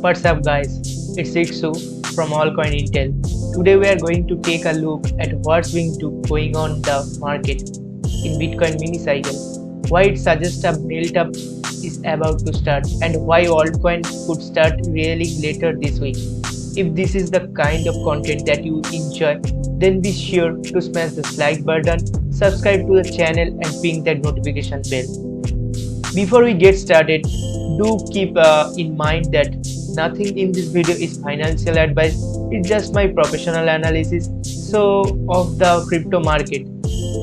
What's up guys, it's Iksu from Allcoin Intel. Today we are going to take a look at what's going on the market in Bitcoin mini cycle, why it suggests a melt up is about to start and why altcoin could start railing later this week. If this is the kind of content that you enjoy, then be sure to smash the like button, subscribe to the channel and ping that notification bell. Before we get started, do keep in mind that nothing in this video is financial advice. It's just my professional analysis of the crypto market.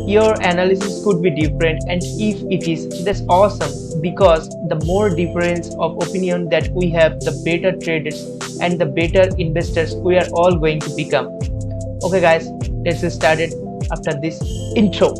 Your analysis could be different, and if it is, that's awesome, because the more difference of opinion that we have, the better traders and the better investors we are all going to become. Okay guys, let's get started after this intro.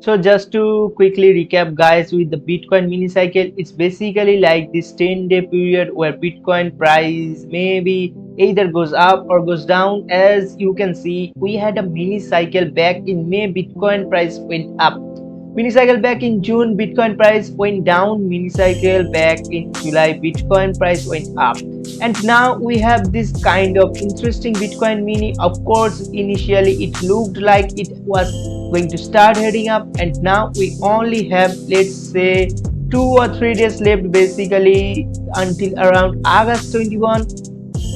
So just to quickly recap guys, with the Bitcoin mini cycle, it's basically like this 10-day period where Bitcoin price maybe either goes up or goes down. As you can see, we had a mini cycle back in May, Bitcoin price went up. Mini cycle back in June, Bitcoin price went down. Mini cycle back in July, Bitcoin price went up. And now we have this kind of interesting Bitcoin mini. Of course, initially it looked like it was going to start heading up, and now we only have, let's say, 2 or 3 days left, basically until around August 21.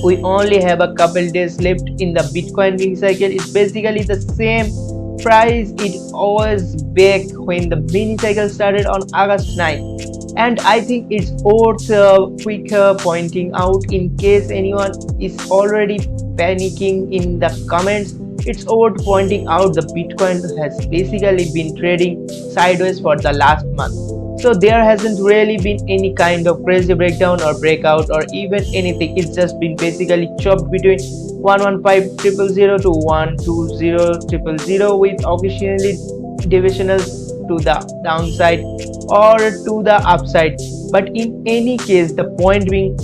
We only have a couple days left in the Bitcoin mini cycle. It's basically the same price it was back when the mini cycle started on August 9. And I think it's worth quick pointing out, in case anyone is already panicking in the comments. It's worth pointing out the Bitcoin has basically been trading sideways for the last month. So there hasn't really been any kind of crazy breakdown or breakout or even anything. It's just been basically chopped between 115,000 to 120,000 with occasionally divisionals to the downside or to the upside. But in any case, the point being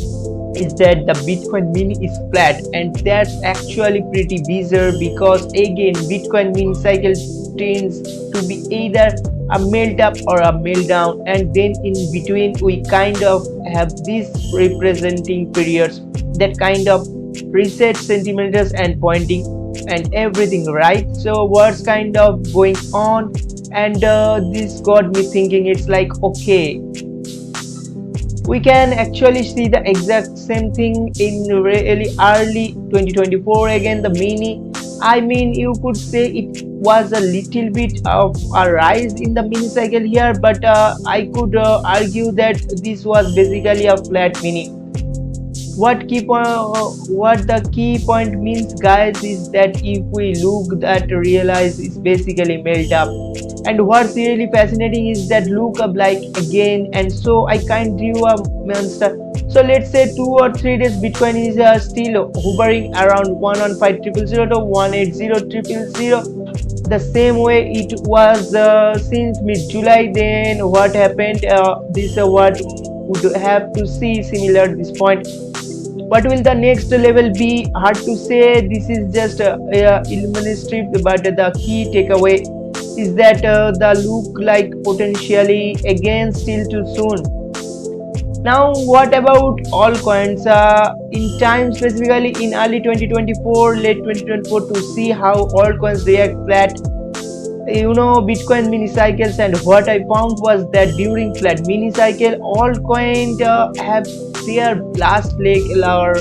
is that the Bitcoin mini is flat, and that's actually pretty bizarre, because again Bitcoin mini cycle tends to be either a melt up or a melt down, and then in between we kind of have these representing periods that kind of reset centimeters and pointing and everything, right? So what's kind of going on? And this got me thinking, it's like, okay, we can actually see the exact same thing in really early 2024. Again, the mini, I mean, you could say it was a little bit of a rise in the mini cycle here, but I could argue that this was basically a flat mini. What the key point means guys is that if we look at realize it's basically melt up, and what's really fascinating is that look up like again, and so I can't do a monster. So let's say 2 or 3 days Bitcoin is still hovering around 115,000 to 180,000, the same way it was since mid-July. Then what happened? This what would have to see similar at this point. What will the next level be? Hard to say. This is just illuminative, but the key takeaway is that the look like potentially again still too soon. Now what about altcoins? In time, specifically in early 2024, late 2024, to see how altcoins react flat, Bitcoin mini cycles. And what I found was that during flat mini cycle, altcoins have their last leg or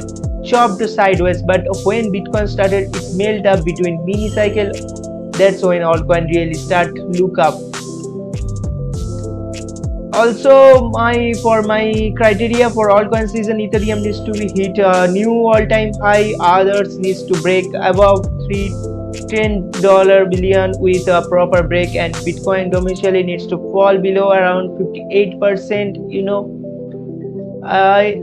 chopped sideways, but when Bitcoin started its melt up between mini cycle, that's when altcoin really start look up. Also, for my criteria for altcoin season, Ethereum needs to be hit a new all-time high, others needs to break above $10 billion with a proper break, and Bitcoin domestically needs to fall below around 58%.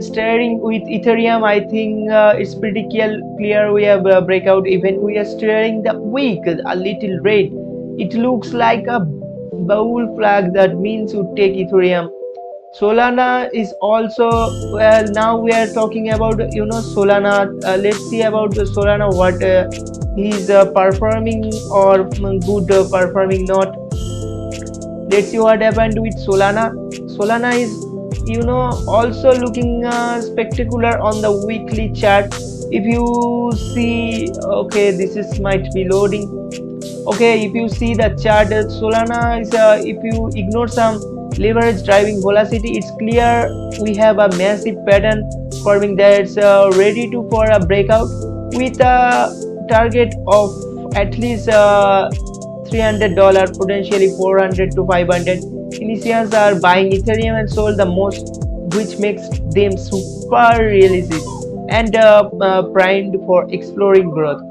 Starting with Ethereum, I think it's pretty clear we have a breakout. Even we are steering the week a little red. It looks like a bull flag, that means you take Ethereum. Solana is also, well, now we are talking about Solana. Let's see about the Solana, what he's performing or good performing not. Let's see what happened with Solana. Solana is also looking spectacular on the weekly chart. If you see, okay, this is might be loading. Okay, if you see the chart, Solana is if you ignore some leverage driving velocity, it's clear we have a massive pattern forming that's ready to for a breakout with a target of at least $300, potentially 400 to 500. Initials are buying Ethereum and sold the most, which makes them super realistic and primed for exploring growth.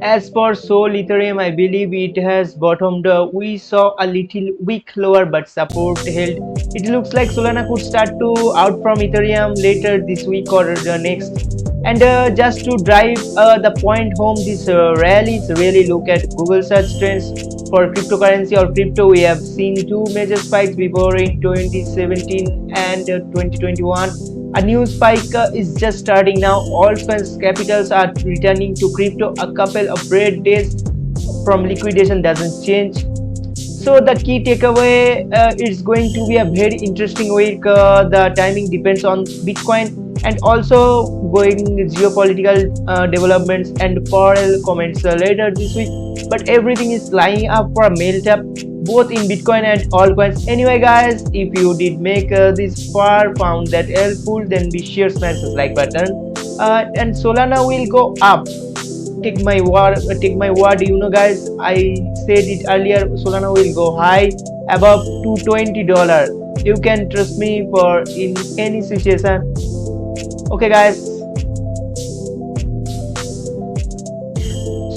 As for Sol Ethereum, I believe it has bottomed. We saw a little weak lower but support held. It looks like Solana could start to out from Ethereum later this week or the next. And just to drive the point home, this rallies really look at Google search trends for cryptocurrency or crypto. We have seen two major spikes before in 2017 and 2021. A new spike is just starting now. Altcoins capitals are returning to crypto. A couple of red days from liquidation doesn't change. So the key takeaway is going to be a very interesting week. The timing depends on Bitcoin and also going geopolitical developments and Powell comments later this week. But everything is lining up for a melt up both in Bitcoin and altcoins. Anyway, guys, if you did make this far, found that helpful, then be sure smash the like button. And Solana will go up. Take my word, guys. I said it earlier. Solana will go high above $220. You can trust me for in any situation. Okay, guys.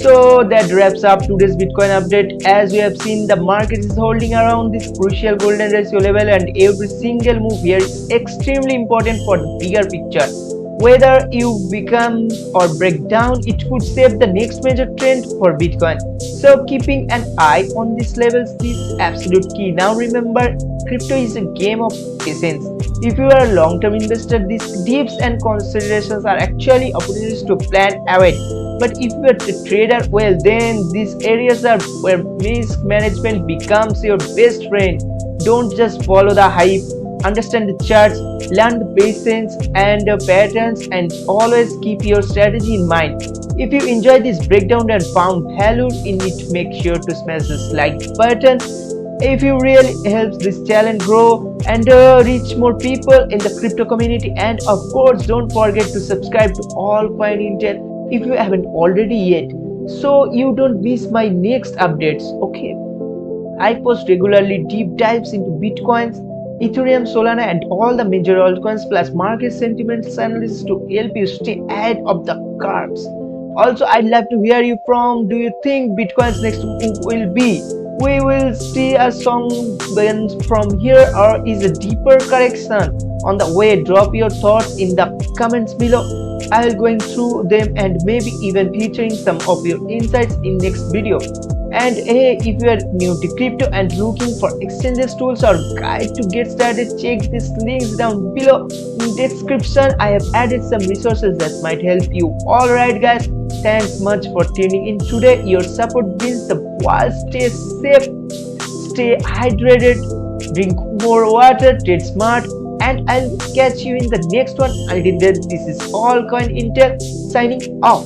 So that wraps up today's Bitcoin update. As we have seen, the market is holding around this crucial golden ratio level, and every single move here is extremely important for the bigger picture. Whether you become or break down, it could shape the next major trend for Bitcoin. So keeping an eye on these levels is absolute key. Now remember, crypto is a game of essence. If you are a long-term investor, these dips and considerations are actually opportunities to plan ahead. But if you are a trader, well, then these areas are where mismanagement becomes your best friend. Don't just follow the hype. Understand the charts, learn the basics and the patterns, and always keep your strategy in mind. If you enjoyed this breakdown and found value in it, make sure to smash this like button. If you really helps this channel grow and reach more people in the crypto community, and of course don't forget to subscribe to Allcoin Intel if you haven't already yet, so you don't miss my next updates. Okay, I post regularly deep dives into Bitcoins, Ethereum, Solana, and all the major altcoins, plus market sentiments analysis to help you stay ahead of the curves. Also, I'd love to hear you from. Do you think Bitcoin's next move will be? We will see a song bend from here, or is a deeper correction on the way? Drop your thoughts in the comments below. I will going through them and maybe even featuring some of your insights in next video. And hey, if you are new to crypto and looking for exchanges, tools, or guide to get started, check these links down below in description. I have added some resources that might help you. Alright guys, thanks much for tuning in today. Your support means the world. Stay safe, stay hydrated, drink more water, trade smart, and I'll catch you in the next one. Until then, this is Allcoin Intel signing off.